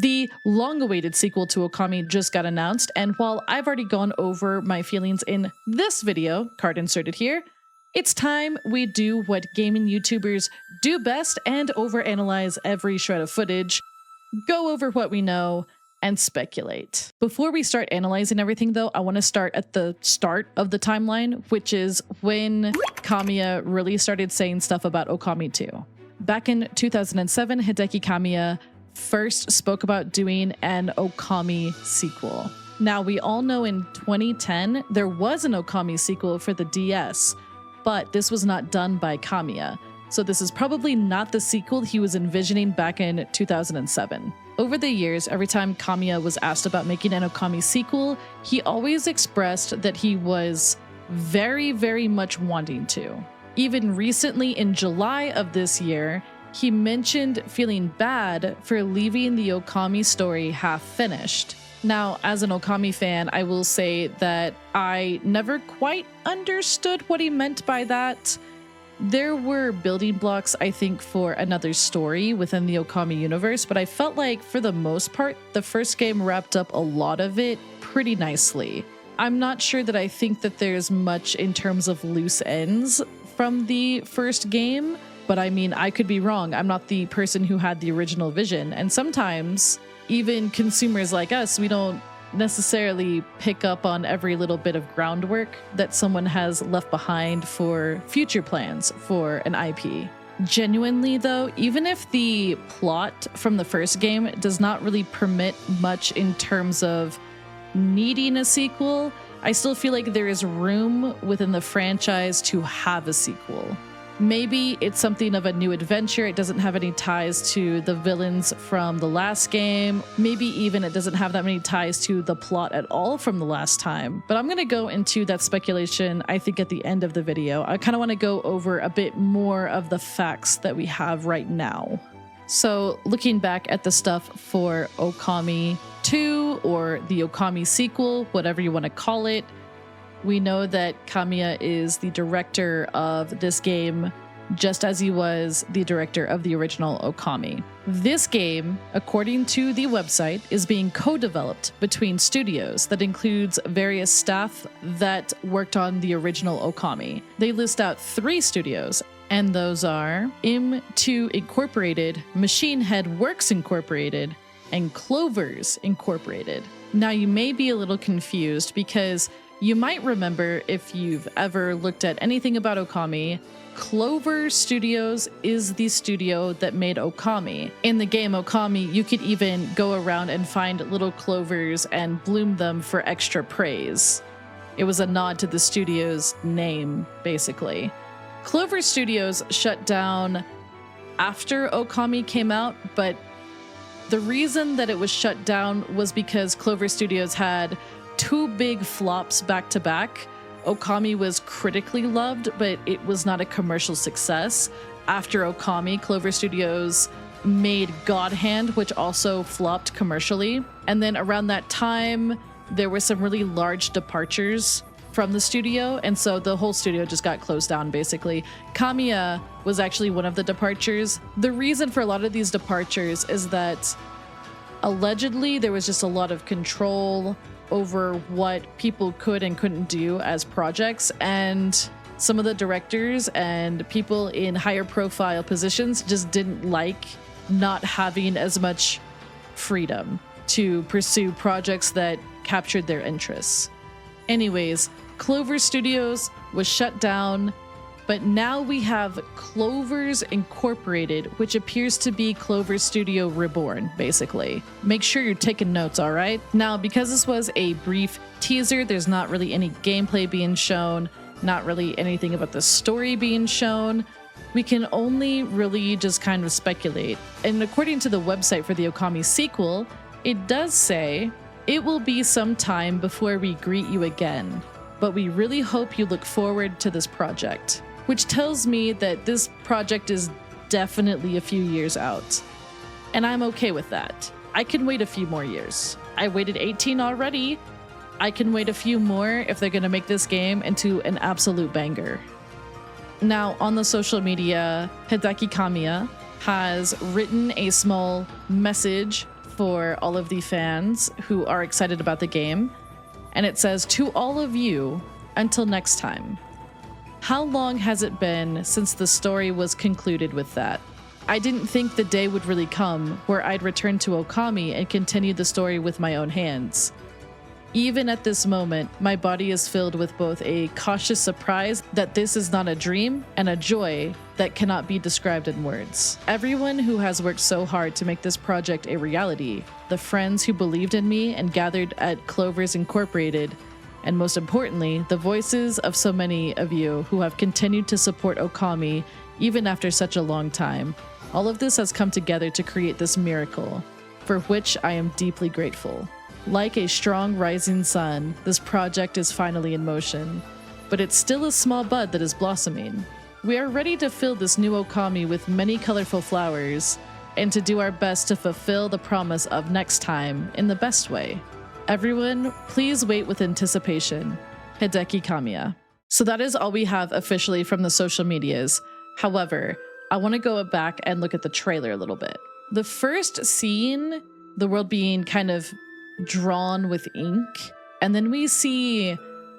The long-awaited sequel to Okami just got announced, and while I've already gone over my feelings in this video, card inserted here, it's time we do what gaming YouTubers do best and overanalyze every shred of footage, go over what we know, and speculate. Before we start analyzing everything though, I want to start at the start of the timeline, which is when Kamiya really started saying stuff about Okami 2. Back in 2007, Hideki Kamiya first spoke about doing an Okami sequel. Now, we all know in 2010, there was an Okami sequel for the DS, but this was not done by Kamiya. So this is probably not the sequel he was envisioning back in 2007. Over the years, every time Kamiya was asked about making an Okami sequel, he always expressed that he was very, very much wanting to. Even recently in July of this year, he mentioned feeling bad for leaving the Okami story half finished. Now, as an Okami fan, I will say that I never quite understood what he meant by that. There were building blocks, I think, for another story within the Okami universe, but I felt like, for the most part, the first game wrapped up a lot of it pretty nicely. I'm not sure that I think that there's much in terms of loose ends from the first game, but I mean, I could be wrong. I'm not the person who had the original vision, and sometimes even consumers like us, we don't necessarily pick up on every little bit of groundwork that someone has left behind for future plans for an IP. Genuinely though, even if the plot from the first game does not really permit much in terms of needing a sequel, I still feel like there is room within the franchise to have a sequel. Maybe it's something of a new adventure, it doesn't have any ties to the villains from the last game, maybe even it doesn't have that many ties to the plot at all from the last time. But I'm going to go into that speculation, I think, at the end of the video. I kind of want to go over a bit more of the facts that we have right now. So looking back at the stuff for Okami 2, or the Okami sequel, whatever you want to call it, we know that Kamiya is the director of this game, just as he was the director of the original Okami. This game, according to the website, is being co-developed between studios that includes various staff that worked on the original Okami. They list out 3 studios, and those are M2 Incorporated, Machine Head Works Incorporated, and Clovers Incorporated. Now, you may be a little confused because you might remember, if you've ever looked at anything about Okami, Clover Studios is the studio that made Okami. In the game Okami, you could even go around and find little clovers and bloom them for extra praise. It was a nod to the studio's name, basically. Clover Studios shut down after Okami came out, but the reason that it was shut down was because Clover Studios had 2 big flops back to back. Okami was critically loved, but it was not a commercial success. After Okami, Clover Studios made God Hand, which also flopped commercially. And then around that time, there were some really large departures from the studio, and so the whole studio just got closed down, basically. Kamiya was actually one of the departures. The reason for a lot of these departures is that allegedly there was just a lot of control over what people could and couldn't do as projects, and some of the directors and people in higher profile positions just didn't like not having as much freedom to pursue projects that captured their interests. Anyways, Clover Studios was shut down, but now we have Clovers Incorporated, which appears to be Clover Studio Reborn, basically. Make sure you're taking notes, all right? Now, because this was a brief teaser, there's not really any gameplay being shown, not really anything about the story being shown. We can only really just kind of speculate. And according to the website for the Okami sequel, it does say, "It will be some time before we greet you again, but we really hope you look forward to this project." Which tells me that this project is definitely a few years out. And I'm okay with that. I can wait a few more years. I waited 18 already. I can wait a few more if they're gonna make this game into an absolute banger. Now, on the social media, Hideki Kamiya has written a small message for all of the fans who are excited about the game. And it says, "To all of you, until next time. How long has it been since the story was concluded with that? I didn't think the day would really come where I'd return to Okami and continue the story with my own hands. Even at this moment, my body is filled with both a cautious surprise that this is not a dream and a joy that cannot be described in words. Everyone who has worked so hard to make this project a reality, the friends who believed in me and gathered at Clovers Incorporated, and most importantly, the voices of so many of you who have continued to support Okami even after such a long time. All of this has come together to create this miracle, for which I am deeply grateful. Like a strong rising sun, this project is finally in motion, but it's still a small bud that is blossoming. We are ready to fill this new Okami with many colorful flowers, and to do our best to fulfill the promise of next time in the best way. Everyone, please wait with anticipation. Hideki Kamiya." So that is all we have officially from the social medias. However, I want to go back and look at the trailer a little bit. The first scene, the world being kind of drawn with ink, and then we see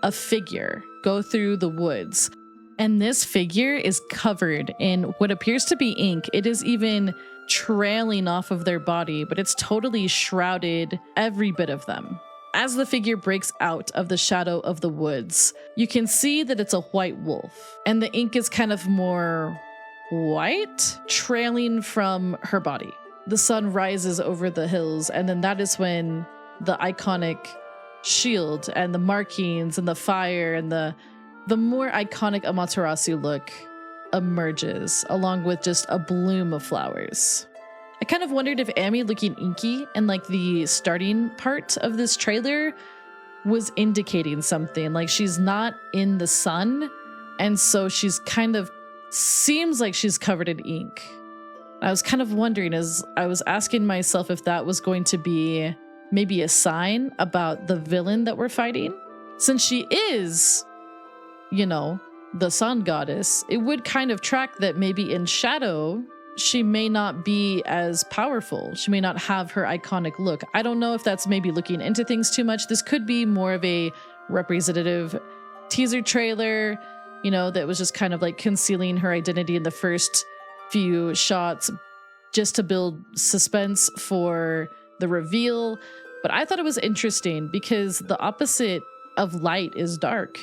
a figure go through the woods, and this figure is covered in what appears to be ink. It is even trailing off of their body, but it's totally shrouded every bit of them. As the figure breaks out of the shadow of the woods, you can see that it's a white wolf, and the ink is kind of more white, trailing from her body. The sun rises over the hills, and then that is when the iconic shield and the markings and the fire and the more iconic Amaterasu look emerges, along with just a bloom of flowers. I kind of wondered if Ami looking inky in like the starting part of this trailer was indicating something, like she's not in the sun, and so she's kind of seems like she's covered in ink. I was kind of wondering, as I was asking myself, if that was going to be maybe a sign about the villain that we're fighting. Since she is, you know, the sun goddess, it would kind of track that maybe in shadow, she may not be as powerful. She may not have her iconic look. I don't know if that's maybe looking into things too much. This could be more of a representative teaser trailer, you know, that was just kind of like concealing her identity in the first few shots just to build suspense for the reveal. But I thought it was interesting because the opposite of light is dark,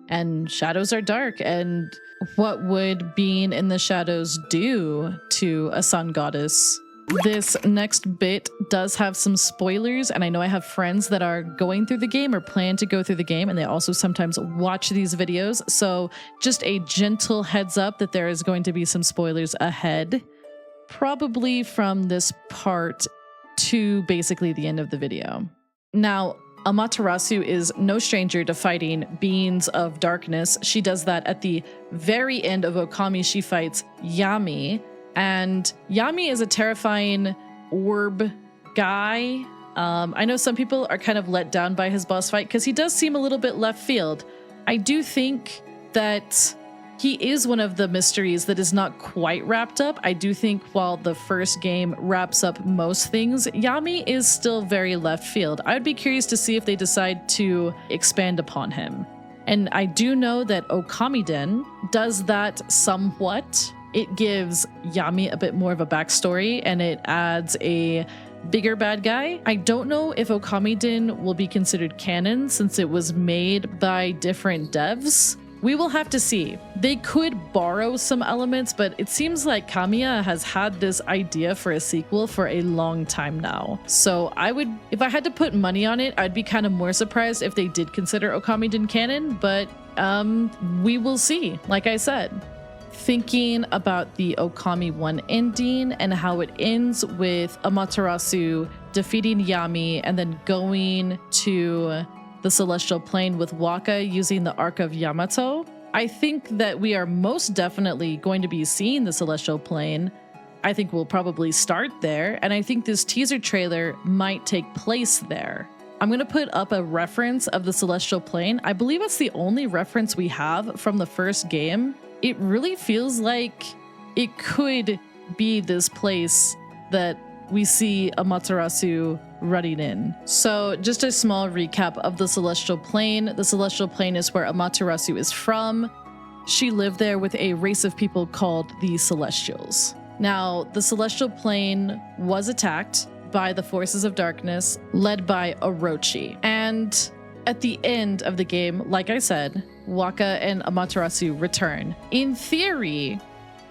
and shadows are dark. And what would being in the shadows do to a sun goddess? This next bit does have some spoilers, and I know I have friends that are going through the game or plan to go through the game, and they also sometimes watch these videos. So just a gentle heads up that there is going to be some spoilers ahead, probably from this part to basically the end of the video. Now, Amaterasu is no stranger to fighting beings of darkness. She does that at the very end of Okami. She fights Yami, and Yami is a terrifying orb guy. I know some people are kind of let down by his boss fight because he does seem a little bit left field. I do think that he is one of the mysteries that is not quite wrapped up. I do think while the first game wraps up most things, Yami is still very left field. I would be curious to see if they decide to expand upon him. And I do know that Okamiden does that somewhat. It gives Yami a bit more of a backstory, and it adds a bigger bad guy. I don't know if Okamiden will be considered canon since it was made by different devs. We will have to see. They could borrow some elements, but it seems like Kamiya has had this idea for a sequel for a long time now. So I would, if I had to put money on it, I'd be kind of more surprised if they did consider Okamiden canon, but we will see, like I said. Thinking about the Okami 1 ending and how it ends with Amaterasu defeating Yami and then going to the Celestial Plane with Waka using the Arc of Yamato. I think that we are most definitely going to be seeing the Celestial Plane. I think we'll probably start there, and I think this teaser trailer might take place there. I'm going to put up a reference of the Celestial Plane. I believe it's the only reference we have from the first game. It really feels like it could be this place that we see Amaterasu running in. So just a small recap of the Celestial Plane. The Celestial Plane is where Amaterasu is from. She lived there with a race of people called the Celestials. Now, the Celestial Plane was attacked by the forces of darkness led by Orochi. And at the end of the game, like I said, Waka and Amaterasu return. In theory,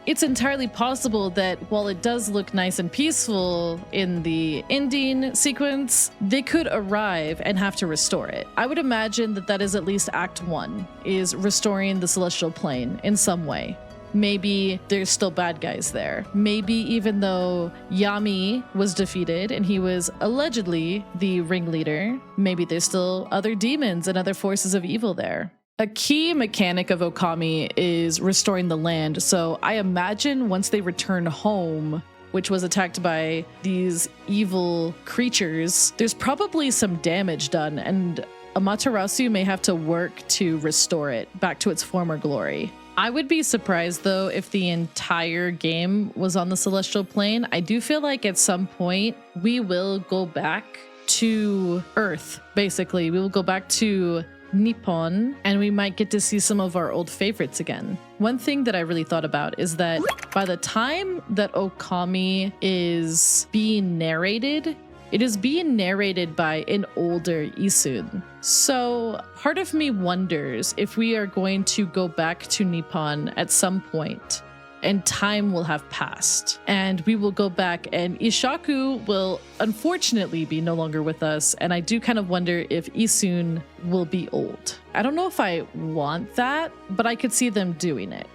it's entirely possible that while it does look nice and peaceful in the ending sequence, they could arrive and have to restore it. I would imagine that that is at least Act 1, is restoring the Celestial Plane in some way. Maybe there's still bad guys there. Maybe even though Yami was defeated and he was allegedly the ringleader, maybe there's still other demons and other forces of evil there. A key mechanic of Okami is restoring the land, so I imagine once they return home, which was attacked by these evil creatures, there's probably some damage done, and Amaterasu may have to work to restore it back to its former glory. I would be surprised, though, if the entire game was on the Celestial Plane. I do feel like at some point we will go back to Earth, basically. We will go back to Nippon, and we might get to see some of our old favorites again. One thing that I really thought about is that by the time that Okami is being narrated, it is being narrated by an older Isun. So part of me wonders if we are going to go back to Nippon at some point and time will have passed and we will go back and Ishaku will unfortunately be no longer with us. And I do kind of wonder if Isun will be old. I don't know if I want that, but I could see them doing it.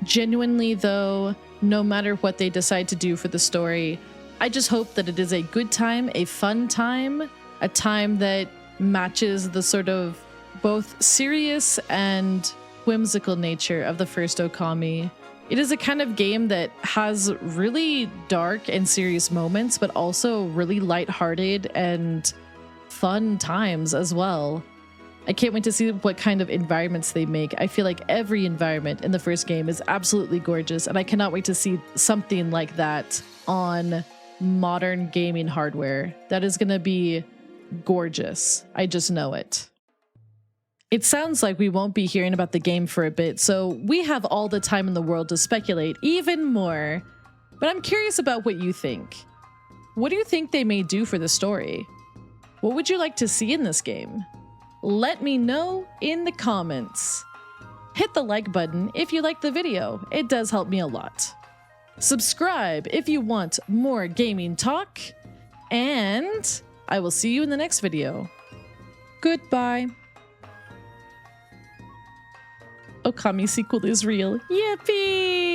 Genuinely though, no matter what they decide to do for the story, I just hope that it is a good time, a fun time, a time that matches the sort of both serious and whimsical nature of the first Okami. It is a kind of game that has really dark and serious moments, but also really lighthearted and fun times as well. I can't wait to see what kind of environments they make. I feel like every environment in the first game is absolutely gorgeous, and I cannot wait to see something like that on modern gaming hardware. That is going to be gorgeous. I just know it. It sounds like we won't be hearing about the game for a bit, so we have all the time in the world to speculate even more. But I'm curious about what you think. What do you think they may do for the story? What would you like to see in this game? Let me know in the comments. Hit the like button if you like the video. It does help me a lot. Subscribe if you want more gaming talk, and I will see you in the next video. Goodbye. Okami sequel is real. Yippee!